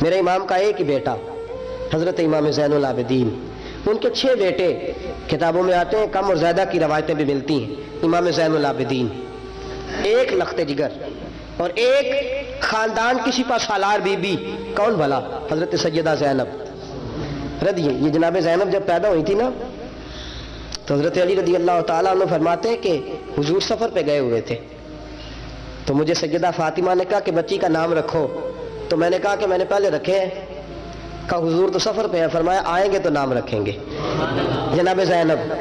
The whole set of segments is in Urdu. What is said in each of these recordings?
میرے امام کا ایک ہی بیٹا حضرت امام زین العابدین، ان کے 6 بیٹے کتابوں میں آتے ہیں، کم اور زیادہ کی روایتیں بھی ملتی ہیں۔ امام زین العابدین ایک لخت جگر اور ایک خاندان کی سپہ سالار بی بی، کون بھلا؟ حضرت سیدہ زینب رضی۔ یہ جناب زینب جب پیدا ہوئی تھی نا تو حضرت علی رضی اللہ تعالیٰ عنہ فرماتے ہیں کہ حضور سفر پہ گئے ہوئے تھے، تو مجھے سیدہ فاطمہ نے کہا کہ بچی کا نام رکھو، تو میں نے کہا کہ میں نے پہلے رکھے ہیں۔ کہا حضور تو سفر پہ ہیں، فرمایا آئیں گے تو نام رکھیں گے۔ جناب زینب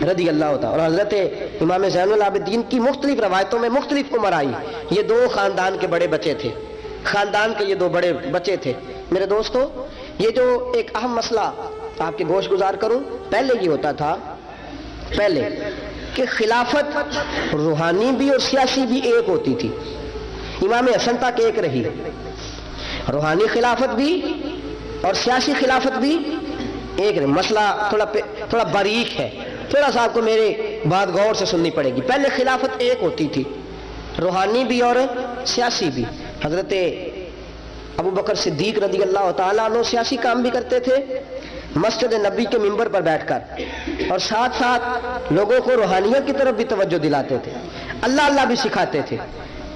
رضی اللہ تعالیٰ اور حضرت امام زین العابدین کی مختلف روایتوں میں مختلف عمر آئی۔ یہ 2 خاندان کے بڑے بچے تھے، خاندان کے یہ 2 بڑے بچے تھے۔ میرے دوستو، یہ جو ایک اہم مسئلہ آپ کے گوش گزار کروں، پہلے یہ ہوتا تھا پہلے کہ خلافت روحانی بھی اور سیاسی بھی ایک ہوتی تھی۔ امام حسن تک ایک رہی، روحانی خلافت بھی اور سیاسی خلافت بھی ایک رہی۔ مسئلہ تھوڑا باریک ہے، تھوڑا سا آپ کو میرے بات غور سے سننی پڑے گی۔ پہلے خلافت ایک ہوتی تھی، روحانی بھی اور سیاسی بھی۔ حضرت ابو بکر صدیق رضی اللہ تعالیٰ عنہ سیاسی کام بھی کرتے تھے مسجد نبی کے منبر پر بیٹھ کر، اور ساتھ ساتھ لوگوں کو روحانیت کی طرف بھی توجہ دلاتے تھے، اللہ اللہ بھی سکھاتے تھے،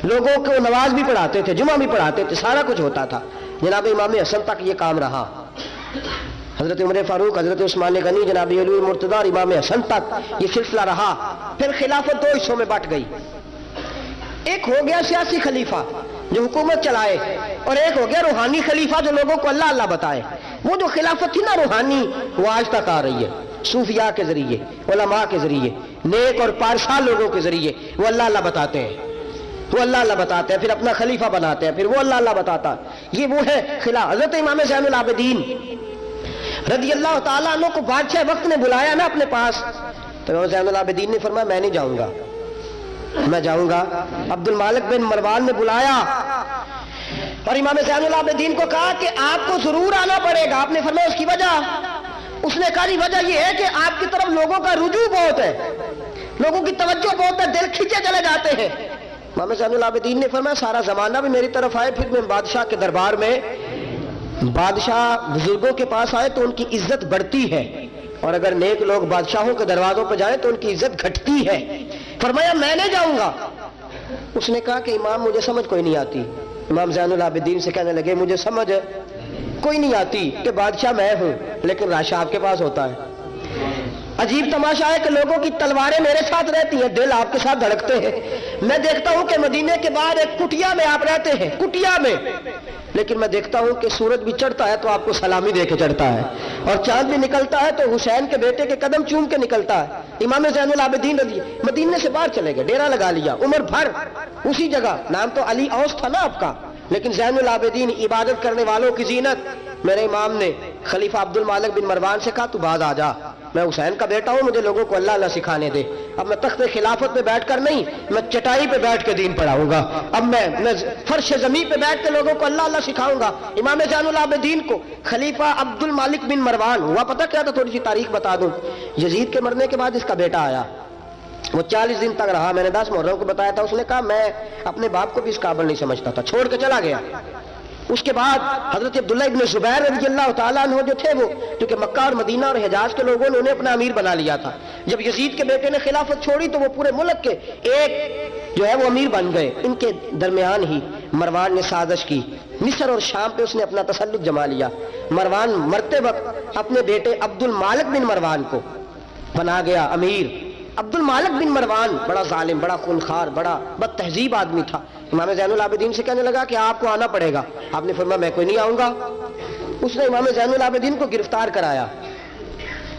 لوگوں کو نماز بھی پڑھاتے تھے، جمعہ بھی پڑھاتے تھے، سارا کچھ ہوتا تھا۔ جناب امام حسن تک یہ کام رہا، حضرت عمر فاروق، حضرت عثمان غنی، جناب علی المرتضیٰ اور امام حسن تک یہ سلسلہ رہا۔ پھر خلافت 2 حصوں میں بٹ گئی، ایک ہو گیا سیاسی خلیفہ جو حکومت چلائے، اور ایک ہو گیا روحانی خلیفہ جو لوگوں کو اللہ اللہ بتائے۔ وہ جو خلافت تھی نا روحانی، وہ آج تک آ رہی ہے، صوفیاء کے ذریعے، علماء کے ذریعے، نیک اور پارسال لوگوں کے ذریعے وہ اللہ اللہ بتاتے ہیں، وہ اللہ اللہ بتاتے ہیں، پھر اپنا خلیفہ بناتے ہیں، پھر وہ اللہ اللہ بتاتا ہے۔ یہ وہ ہے خلافت۔ حضرت امام زین العابدین رضی اللہ تعالیٰ عنہ کو بادشاہ وقت نے بلایا نا اپنے پاس، تو امام زین العابدین نے فرمایا میں نہیں جاؤں گا، میں جاؤں گا۔ عبد المالک بن مروان نے بلایا اور امام زین العابدین کو کہا کہ آپ کو ضرور آنا پڑے گا۔ آپ نے فرمایا اس کی وجہ؟ اس نے کہا وجہ یہ ہے کہ آپ کی طرف لوگوں کا رجوع بہت ہے، لوگوں کی توجہ بہت ہے، دل کھینچے چلے جاتے ہیں۔ امام زین العابدین نے فرمایا سارا زمانہ بھی میری طرف آئے، پھر میں بادشاہ کے دربار میں، بادشاہ بزرگوں کے پاس آئے تو ان کی عزت بڑھتی ہے، اور اگر نیک لوگ بادشاہوں کے دروازوں پہ جائیں تو ان کی عزت گھٹتی ہے۔ فرمایا میں نہیں جاؤں گا۔ اس نے کہا کہ امام مجھے سمجھ کوئی نہیں آتی۔ امام زین العابدین سے کہنے لگے مجھے سمجھ کوئی نہیں آتی کہ بادشاہ میں ہوں لیکن راشا آپ کے پاس ہوتا ہے۔ عجیب تماشا ہے کہ لوگوں کی تلواریں میرے ساتھ رہتی ہیں، دل آپ کے ساتھ دھڑکتے ہیں۔ میں دیکھتا ہوں کہ مدینے کے بعد ایک کٹیا میں آپ رہتے ہیں، کٹیا میں، لیکن میں دیکھتا ہوں کہ سورج بھی چڑھتا ہے تو آپ کو سلامی دے کے چڑھتا ہے، اور چاند بھی نکلتا ہے تو حسین کے بیٹے کے قدم چوم کے نکلتا ہے۔ امام زین العابدین مدینے سے باہر چلے گئے، ڈیرا لگا لیا، عمر بھر اسی جگہ، نام تو علی اوس تھا نا آپ کا، لیکن زین العابدین عبادت کرنے والوں کی زینت۔ میرے امام نے خلیفہ عبد المالک بن مروان سے کہا تو باز آ جا، میں حسین کا بیٹا ہوں، مجھے لوگوں کو اللہ اللہ سکھانے دے۔ اب میں تخت خلافت پہ بیٹھ کر نہیں، میں چٹائی پہ بیٹھ کے دین پڑھاؤں گا، اب میں فرش زمین پہ بیٹھ کے لوگوں کو اللہ اللہ سکھاؤں گا۔ امام زین العابدین کو خلیفہ عبد المالک بن مروان ہوا پتہ کیا تھا؟ تھوڑی سی تاریخ بتا دوں۔ یزید کے مرنے کے بعد اس کا بیٹا آیا، وہ 40 دن تک رہا، میں نے 10 محرم کو بتایا تھا۔ اس نے کہا میں اپنے باپ کو بھی اس قابل نہیں سمجھتا تھا، چھوڑ کے چلا گیا۔ اس کے بعد حضرت عبداللہ ابن زبیر رضی اللہ تعالیٰ عنہ جو تھے، وہ کیونکہ مکہ اور مدینہ اور حجاز کے لوگوں نے انہیں اپنا امیر بنا لیا تھا، جب یزید کے بیٹے نے خلافت چھوڑی تو وہ پورے ملک کے ایک جو ہے وہ امیر بن گئے۔ ان کے درمیان ہی مروان نے سازش کی، مصر اور شام پہ اس نے اپنا تسلط جما لیا۔ مروان مرتے وقت اپنے بیٹے عبد المالک بن مروان کو بنا گیا امیر۔ عبد المالک بن مروان بڑا ظالم، بڑا خونخوار، بڑا بد تہذیب آدمی تھا۔ امام زین العابدین سے کہنے لگا کہ آپ کو آنا پڑے گا۔ آپ نے فرمایا میں کوئی نہیں آؤں گا۔ اس نے امام زین العابدین کو گرفتار کرایا۔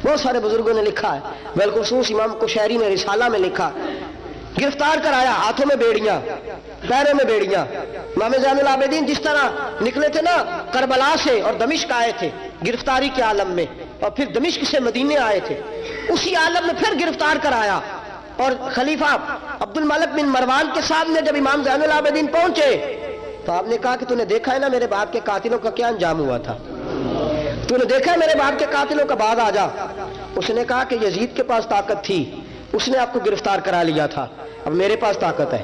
بہت سارے بزرگوں نے لکھا ہے، بالخصوص امام قشیری نے رسالہ میں لکھا، گرفتار کرایا، ہاتھوں میں بیڑیاں، پیروں میں بیڑیاں۔ امام زین العابدین جس طرح نکلے تھے نا کربلا سے اور دمشق آئے تھے گرفتاری کے عالم میں، اور پھر دمشق سے مدینے آئے تھے، اسی عالم میں پھر گرفتار کرایا۔ اور خلیفہ عبد المالک بن مروان کے سامنے جب امام زین العابدین پہنچے تو آپ نے کہا کہ تو نے دیکھا ہے نا میرے باپ کے قاتلوں کا کیا انجام ہوا تھا، تو نے دیکھا ہے میرے باپ کے قاتلوں کا، بعد آ جا۔ اس نے کہا کہ یزید کے پاس طاقت تھی، اس نے آپ کو گرفتار کرا لیا تھا، اب میرے پاس طاقت ہے،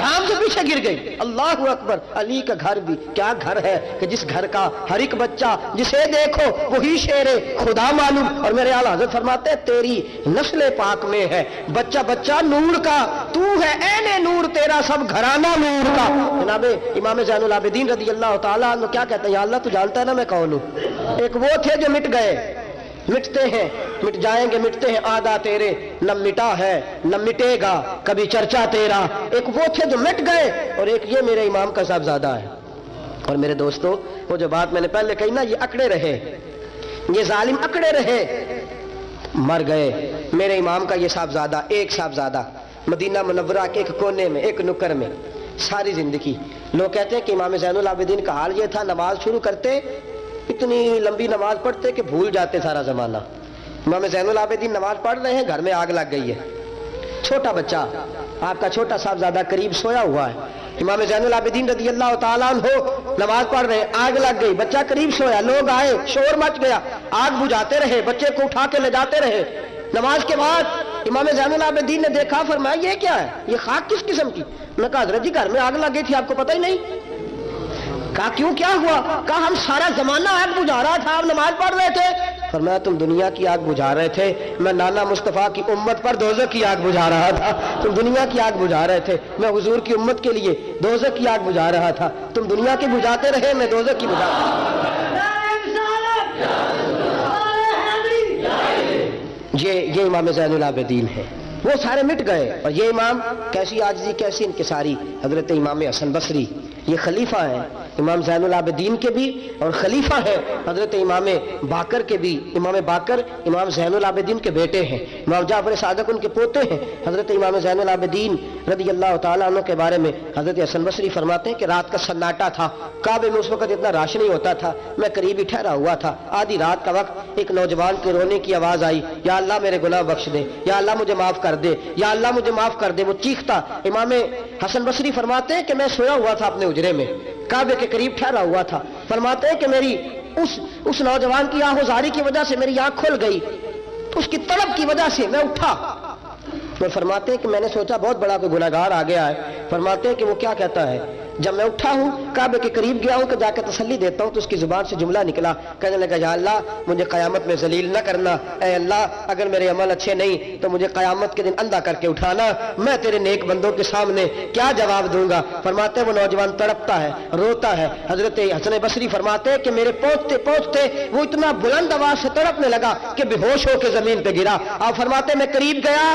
دھام سے پیچھے گر گئی. اللہ اکبر. علی کا گھر بھی کیا گھر ہے کہ جس گھر کا ہر ایک بچہ جسے دیکھو وہی شیر خدا معلوم. اور میرے اعلیٰ حضرت فرماتے ہیں تیری نسل پاک میں ہے بچہ بچہ نور کا, تو ہے عین نور, تیرا سب گھرانہ نور کا. جناب امام زین العابدین رضی اللہ تعالیٰ عنہ کیا کہتے ہیں, یا اللہ تو جانتا ہے نا میں کون ہوں. ایک وہ تھے جو مٹ گئے, مٹتے ہیں, مٹ جائیں گے, مٹتے ہیں آدھا تیرے, نہ مٹا ہے نہ مٹے گا کبھی چرچا تیرا. ایک وہ تھے جو مٹ گئے اور ایک یہ میرے امام کا صاحبزادہ ہے. اور میرے دوستو وہ جو بات میں نے پہلے کہی نا, یہ اکڑے رہے, یہ ظالم اکڑے رہے, مر گئے. میرے امام کا یہ صاحبزادہ, ایک صاحبزادہ مدینہ منورہ کے ایک کونے میں ایک نکر میں ساری زندگی. لوگ کہتے ہیں کہ امام زین العابدین کا حال یہ تھا, نماز شروع کرتے اتنی لمبی نماز پڑھتے کہ بھول جاتے سارا زمانہ. امام زین العابدین نماز پڑھ رہے ہیں, گھر میں آگ لگ گئی ہے. چھوٹا بچہ آپ کا چھوٹا صاحبزادہ قریب سویا ہوا ہے. امام زین العابدین رضی اللہ تعالیٰ عنہ نماز پڑھ رہے ہیں, آگ لگ گئی, بچہ قریب سویا, لوگ آئے, شور مچ گیا, آگ بجھاتے رہے, بچے کو اٹھا کے لے جاتے رہے. نماز کے بعد امام زین العابدین نے دیکھا, فرمایا یہ کیا ہے, یہ خاک کس قسم کی. میں کہا حضرت جی گھر میں آگ لگ گئی تھی, آپ کو پتہ ہی نہیں. کہا کیوں, کیا ہوا. کہا ہم سارا زمانہ آگ بجھا رہا تھا, آپ نماز پڑھ رہے تھے. فرمایا تم دنیا کی آگ بجھا رہے تھے, میں نانا مصطفیٰ کی امت پر دوزخ کی آگ بجھا رہا تھا. تم دنیا کی آگ بجھا رہے تھے, میں حضور کی امت کے لیے دوزخ کی آگ بجھا رہا تھا. تم دنیا کی بجھاتے رہے, میں دوزخ کی بجھا رہا. یہ امام زین العابدین ہے. وہ سارے مٹ گئے. اور یہ امام کیسی عاجزی, کیسی انکساری. حضرت امام حسن بصری یہ خلیفہ ہیں امام زین العابدین کے بھی, اور خلیفہ ہیں حضرت امام باقر کے بھی. امام باقر امام زین العابدین کے بیٹے ہیں, امام جعفر صادق ان کے پوتے ہیں. حضرت امام زین العابدین رضی اللہ تعالیٰ عنہ کے بارے میں حضرت حسن بصری فرماتے ہیں کہ رات کا سناٹا تھا, کعبے میں اس وقت اتنا رش نہیں ہوتا تھا, میں قریب ہی ٹھہرا ہوا تھا. آدھی رات کا وقت ایک نوجوان کے رونے کی آواز آئی, یا اللہ میرے گناہ بخش دے, یا اللہ مجھے معاف کر دے, یا اللہ مجھے معاف کر دے. وہ چیختا. امام حسن بصری فرماتے ہیں کہ میں سویا ہوا تھا اپنے اجرے میں, کعبے کے قریب ٹھہرا ہوا تھا. فرماتے ہیں کہ میری اس نوجوان کی آہوزاری کی وجہ سے میری آنکھ کھل گئی, اس کی طلب کی وجہ سے میں اٹھا. اور فرماتے ہیں کہ میں نے سوچا بہت بڑا کوئی گناہگار آ گیا ہے. فرماتے ہیں کہ وہ کیا کہتا ہے, جب میں اٹھا ہوں کعبے کے قریب گیا ہوں کہ جا کے تسلی دیتا ہوں, تو اس کی زبان سے جملہ نکلا, کہنے لگا یا اللہ مجھے قیامت میں ذلیل نہ کرنا, اے اللہ اگر میرے عمل اچھے نہیں تو مجھے قیامت کے دن اندھا کر کے اٹھانا, میں تیرے نیک بندوں کے سامنے کیا جواب دوں گا. فرماتے ہیں وہ نوجوان تڑپتا ہے, روتا ہے. حضرت حسن بصری فرماتے ہیں کہ میرے پہنچتے پہنچتے وہ اتنا بلند آواز سے تڑپنے لگا کہ بے ہوش ہو کے زمین پہ گرا. آپ فرماتے ہیں میں قریب گیا,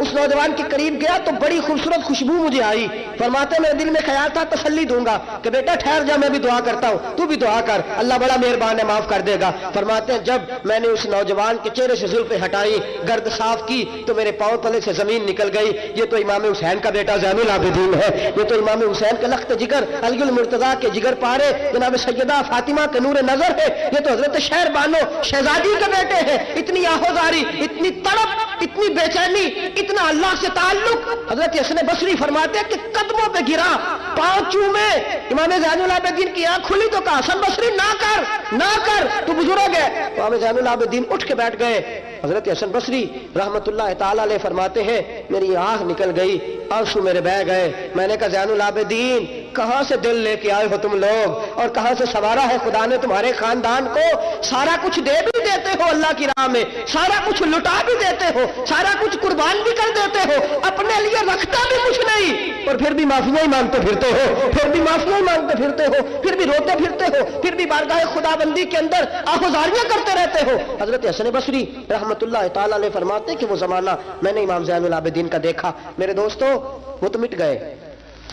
اس نوجوان کے قریب گیا تو بڑی خوبصورت خوشبو مجھے آئی. فرماتے ہیں میرے دل میں خیال تھا تسلی دوں گا کہ بیٹا ٹھہر جا, میں بھی دعا کرتا ہوں, تو بھی دعا کر, اللہ بڑا مہربان ہے معاف کر دے گا. فرماتے ہیں جب میں نے اس نوجوان کے چہرے سے زلفیں ہٹائی, گرد صاف کی, تو میرے پاؤں تلے سے زمین نکل گئی. یہ تو امام حسین کا بیٹا زین العابدین ہے, یہ تو امام حسین کا لخت جگر علی المرتضیٰ کے جگر پارے جناب سیدہ فاطمہ کے نور نظر ہے. یہ تو حضرت شہر بانو شہزادی کے بیٹے ہیں. اتنی آہوزاری, اتنی تڑپ, اتنی بے چینی, اتنا اللہ سے تعلق. حضرت حسن بصری فرماتے ہیں کہ قدموں پہ گرا, پاؤں چومے. امام زین العابدین کی آنکھ کھلی تو کہا حسن بصری نہ کر, نہ کر, تو بزرگ ہے. امام زین العابدین اٹھ کے بیٹھ گئے. حضرت حسن بصری رحمت اللہ تعالی علیہ فرماتے ہیں میری آنکھ نکل گئی, آنسو میرے بہہ گئے. میں نے کہا زین العابدین کہاں سے دل لے کے آئے ہو تم لوگ, اور کہاں سے سوارا ہے خدا نے تمہارے خاندان کو. سارا کچھ دے بھی دیتے ہو اللہ کی راہ میں, سارا کچھ لٹا بھی دیتے ہو, سارا کچھ قربان بھی کر دیتے ہو, اپنے لیے رکھتا بھی کچھ نہیں, اور پھر بھی معافیاں ہی مانگتے پھرتے ہو, پھر بھی معافیاں ہی مانگتے پھرتے ہو, پھر بھی روتے پھرتے ہو, پھر بھی بارگاہ خدا بندی کے اندر آہوزاریاں کرتے رہتے ہو. حضرت حسن بصری رحمت اللہ تعالی علیہ فرماتے کہ وہ زمانہ میں نے امام زین العابدین کا دیکھا. میرے دوستو وہ تو مٹ گئے,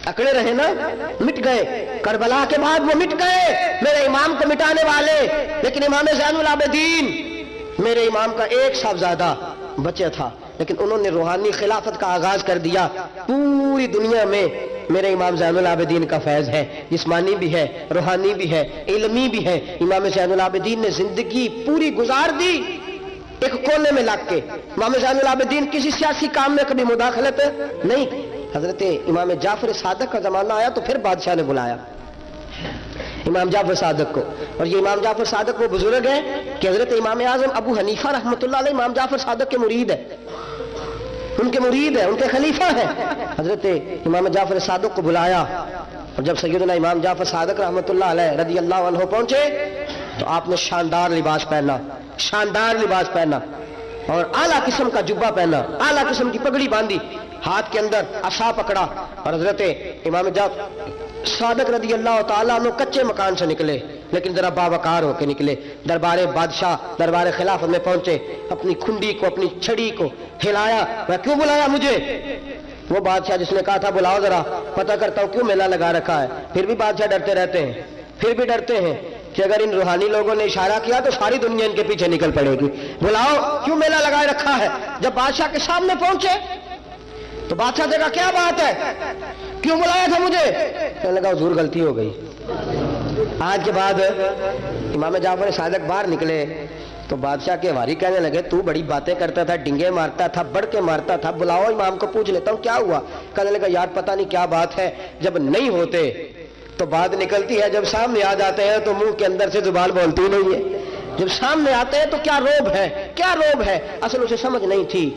اکڑے رہے نا, مٹ گئے. کربلا کے بعد وہ مٹ گئے, میرے امام کو مٹانے والے. لیکن امام زین العابدین میرے امام کا ایک صاحبزادہ بچہ تھا, لیکن انہوں نے روحانی خلافت کا آغاز کر دیا. پوری دنیا میں میرے امام زین العابدین کا فیض ہے, جسمانی بھی ہے, روحانی بھی ہے, علمی بھی ہے. امام زین العابدین نے زندگی پوری گزار دی ایک کونے میں لگ کے. امام زین العابدین کسی سیاسی کام میں کبھی مداخلت نہیں. حضرت امام جعفر صادق کا زمانہ آیا تو پھر بادشاہ نے بلایا امام جعفر صادق کو. اور یہ امام جعفر صادق وہ بزرگ ہے کہ حضرت امام اعظم ابو حنیفہ رحمۃ اللہ علیہ امام جعفر صادق کے مرید ہے. ان کے مرید ہیں, ان کے خلیفہ ہیں. حضرت امام جعفر صادق کو بلایا, اور جب سیدنا امام جعفر صادق رحمۃ اللہ علیہ رضی اللہ عنہ پہنچے تو آپ نے شاندار لباس پہنا, شاندار لباس پہنا, اور اعلیٰ قسم کا جبہ پہنا, اعلیٰ قسم کی پگڑی باندھی, ہاتھ کے اندر عصا پکڑا, اور حضرت امام جعفر صادق رضی اللہ تعالیٰ عنہ کچے مکان سے نکلے, لیکن ذرا باوقار ہو کے نکلے. دربار بادشاہ, دربار خلافت میں پہنچے, اپنی کھنڈی کو, اپنی چھڑی کو ہلایا. میں کیوں بلایا مجھے؟ وہ بادشاہ جس نے کہا تھا بلاؤ ذرا پتہ کرتا ہوں کیوں میلہ لگا رکھا ہے. پھر بھی بادشاہ ڈرتے رہتے ہیں, پھر بھی ڈرتے ہیں کہ اگر ان روحانی لوگوں نے اشارہ کیا تو ساری دنیا ان کے پیچھے نکل پڑے گی. بلاؤ کیوں میلہ لگائے رکھا ہے. جب بادشاہ کے سامنے پہنچے تو بادشاہ نے کہا کیا بات ہے, کیوں بلایا تھا مجھے؟ کہنے لگا حضور غلطی ہو گئی. آج کے بعد امام جعفر صادق باہر نکلے تو بادشاہ کے واری کہنے لگے تو بڑی باتیں کرتا تھا, ڈنگے مارتا تھا, بڑھ کے مارتا تھا, بلاؤ امام کو پوچھ لیتا ہوں کیا ہوا. کہنے لگا یار پتہ نہیں کیا بات ہے, جب نہیں ہوتے تو بات نکلتی ہے, جب سامنے آ جاتے ہیں تو منہ کے اندر سے زبان بولتی نہیں ہے. جب سامنے آتے ہیں تو کیا روب ہے, کیا روب ہے. اصل اسے سمجھ نہیں تھی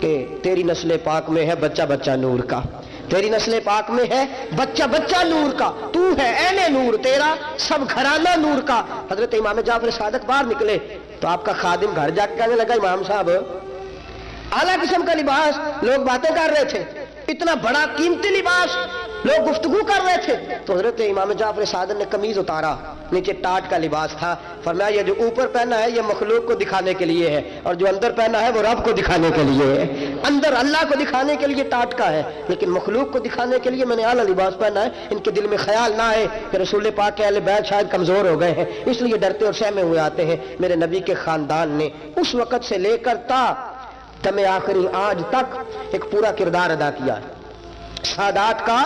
کہ تیری نسل پاک میں ہے بچہ بچہ نور کا, تیری نسل پاک میں ہے بچہ بچہ نور کا, تو ہے عین نور, تیرا سب گھرانہ نور کا. حضرت امام جعفر صادق باہر نکلے تو آپ کا خادم گھر جا کے کہنے لگا امام صاحب اعلیٰ قسم کا لباس, لوگ باتیں کر رہے تھے, اتنا بڑا قیمتی لباس, لوگ گفتگو کر رہے تھے. تو حضرت امام جعفر صادق نے قمیض اتارا, نیچے ٹاٹ کا لباس تھا, فرمایا یہ جو اوپر پہنا ہے یہ مخلوق کو دکھانے کے لیے ہے, اور جو اندر پہنا ہے وہ رب کو دکھانے کے لیے ہے. اندر اللہ کو دکھانے کے لیے ٹاٹ کا ہے, لیکن مخلوق کو دکھانے کے لیے میں نے اعلیٰ لباس پہنا ہے. ان کے دل میں خیال نہ آئے کہ رسول پاک کے اہل بیت شاید کمزور ہو گئے ہیں, اس لیے ڈرتے اور سہمے ہوئے آتے ہیں. میرے نبی کے خاندان نے اس وقت سے لے کر تا دم آخری آج تک ایک پورا کردار ادا کیا ہے. سادات کا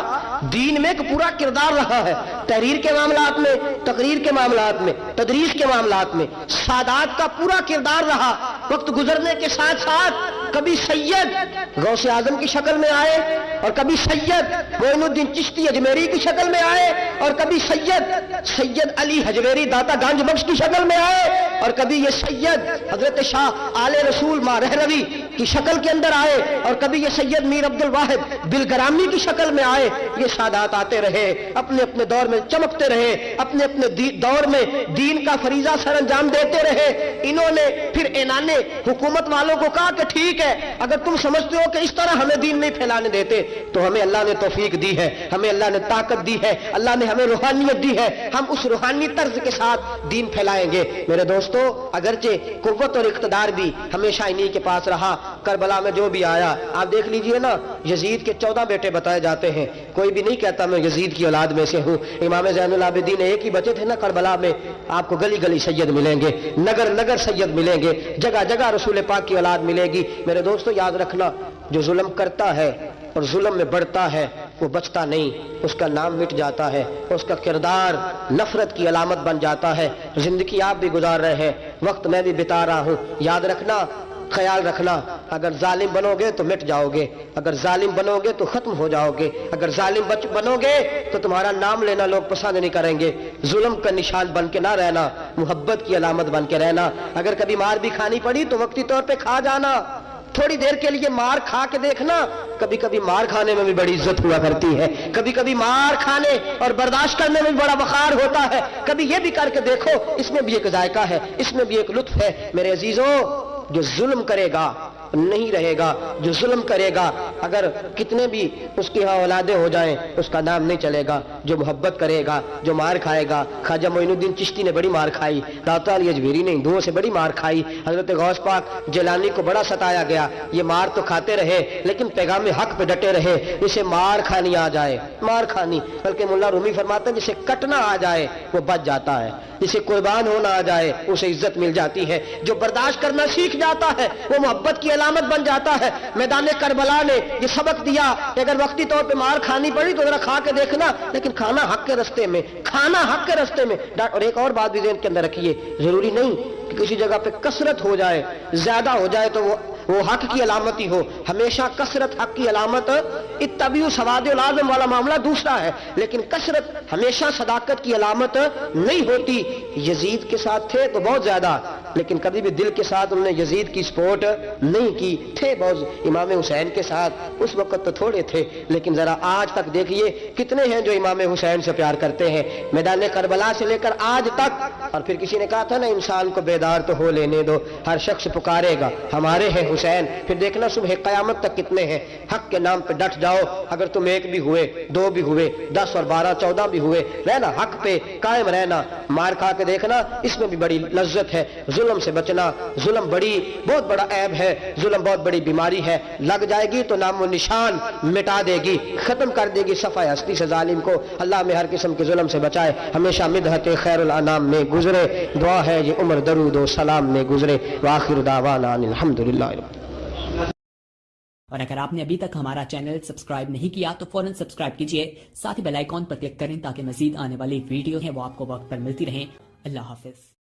دین میں ایک پورا کردار رہا ہے, تحریر کے معاملات میں, تقریر کے معاملات میں, تدریس کے معاملات میں سادات کا پورا کردار رہا. وقت گزرنے کے ساتھ ساتھ کبھی سید غوث اعظم کی شکل میں آئے, اور کبھی سید معین الدین چشتی اجمیری کی شکل میں آئے, اور کبھی سید علی حجویری داتا گنج بخش کی شکل میں آئے, اور کبھی یہ سید حضرت شاہ آل رسول ماں رہروی کی شکل کے اندر آئے, اور کبھی یہ سید میر عبد الواحد بلگرامی کی شکل میں آئے. یہ سادات آتے رہے, اپنے اپنے دور میں چمکتے رہے, اپنے اپنے دور میں دین کا فریضہ سر انجام دیتے رہے. انہوں نے پھر اعلان حکومت والوں کو کہا کہ ٹھیک ہے, اگر تم سمجھتے ہو کہ اس طرح ہمیں دین نہیں پھیلانے دیتے تو ہمیں اللہ نے توفیق دی ہے, ہمیں اللہ نے طاقت دی ہے, اللہ نے ہمیں روحانیت دی ہے, ہم اس روحانی طرز کے ساتھ دین پھیلائیں گے. میرے دوستو اگرچہ قوت اور اقتدار بھی ہمیشہ انہی کے پاس رہا, کربلا میں جو بھی آیا آپ دیکھ لیجئے نا, یزید کے 14 بیٹے بتائے جاتے ہیں, کوئی بھی نہیں کہتا میں یزید کی اولاد میں سے ہوں. امام زین العابدین ایک ہی بچے تھے نا کربلا میں, آپ کو گلی گلی سید ملیں گے, نگر نگر سید ملیں گے, جگہ جگہ رسول پاک کی اولاد ملے گی. میرے دوستو یاد رکھنا, جو ظلم کرتا ہے اور ظلم میں بڑھتا ہے وہ بچتا نہیں, اس کا نام مٹ جاتا ہے, اس کا کردار نفرت کی علامت بن جاتا ہے. زندگی آپ بھی گزار رہے ہیں, وقت میں بھی بتا رہا ہوں, یاد رکھنا, خیال رکھنا, اگر ظالم بنو گے تو مٹ جاؤ گے, اگر ظالم بنو گے تو ختم ہو جاؤ گے, اگر ظالم بنو گے تو تمہارا نام لینا لوگ پسند نہیں کریں گے. ظلم کا نشان بن کے نہ رہنا, محبت کی علامت بن کے رہنا. اگر کبھی مار بھی کھانی پڑی تو وقتی طور پہ کھا جانا, تھوڑی دیر کے لیے مار کھا کے دیکھنا. کبھی کبھی مار کھانے میں بھی بڑی عزت ہوا کرتی ہے, کبھی کبھی مار کھانے اور برداشت کرنے میں بھی بڑا وقار ہوتا ہے. کبھی یہ بھی کر کے دیکھو, اس میں بھی ایک ذائقہ ہے, اس میں بھی ایک لطف ہے. میرے عزیزوں, جو ظلم کرے گا نہیں رہے گا, جو ظلم کرے گا اگر کتنے بھی اس کی اولادیں ہو جائیں اس کا نام نہیں چلے گا. جو محبت کرے گا, جو مار کھائے گا, خواجہ معین الدین چشتی نے بڑی مار کھائی, داتا علی اجمیری نے ہندوؤں سے بڑی مار کھائی, حضرت غوث پاک جیلانی کو بڑا ستایا گیا. یہ مار تو کھاتے رہے لیکن پیغام حق پہ ڈٹے رہے. اسے مار کھانی آ جائے, مار کھانی, بلکہ مولا رومی فرماتے ہیں جسے کٹنا آ جائے وہ بچ جاتا ہے, جسے قربان ہونا آ جائے اسے عزت مل جاتی ہے. جو برداشت کرنا سیکھ جاتا ہے وہ محبت کی علامت بن جاتا ہے. میدان کربلا نے یہ سبق دیا کہ اگر وقتی طور پہ مار کھانی پڑی تو ذرا کھا کے دیکھنا, لیکن کھانا حق کے رستے میں, کھانا حق کے رستے میں. اور ایک اور بات بھی ذہن کے اندر رکھیے, ضروری نہیں کہ کسی جگہ پہ کثرت ہو جائے، زیادہ ہو جائے تو وہ حق کی علامت ہی ہو. ہمیشہ کثرت حق کی علامت، اتبعوا سواد العظم والا معاملہ دوسرا ہے، لیکن کثرت ہمیشہ صداقت کی علامت نہیں ہوتی. یزید کے ساتھ تھے تو بہت زیادہ، لیکن کبھی بھی دل کے ساتھ انہوں نے یزید کی سپورٹ نہیں کی. تھے بہت امام حسین کے ساتھ، اس وقت تو تھوڑے تھے، لیکن ذرا آج تک دیکھیے کتنے ہیں جو امام حسین سے پیار کرتے ہیں، میدان کربلا سے لے کر آج تک. اور پھر کسی نے کہا تھا نا انسان کو بیدار تو ہو لینے دو، ہر شخص پکارے گا ہمارے ہیں حسین. پھر دیکھنا صبح قیامت تک کتنے ہیں. حق کے نام پہ ڈٹ جاؤ، اگر تم 1 بھی ہوئے، 2 بھی ہوئے، 10 اور 12 14 بھی ہوئے، رہنا حق پہ قائم رہنا. مار کھا کے دیکھنا، اس میں بھی بڑی لذت ہے. ظلم سے بچنا، ظلم بہت بڑا عیب ہے، ظلم بہت بڑی بیماری ہے. لگ جائے گی تو نام و نشان مٹا دے گی، ختم کر دے گی صفحہ ہستی سے ظالم کو. اللہ میں ہر قسم کے ظلم سے بچائے، ہمیشہ مدحت خیر الانام میں گزرے. دعا ہے یہ عمر درود و سلام میں گزرے. وآخر دعوانا ان الحمدللہ. اور اگر آپ نے ابھی تک ہمارا چینل سبسکرائب نہیں کیا تو فوراً سبسکرائب کیجئے، ساتھ ہی بیل آئیکن پر کلک کریں تاکہ مزید آنے والی ویڈیو ہیں وہ آپ کو وقت پر ملتی رہیں. اللہ حافظ.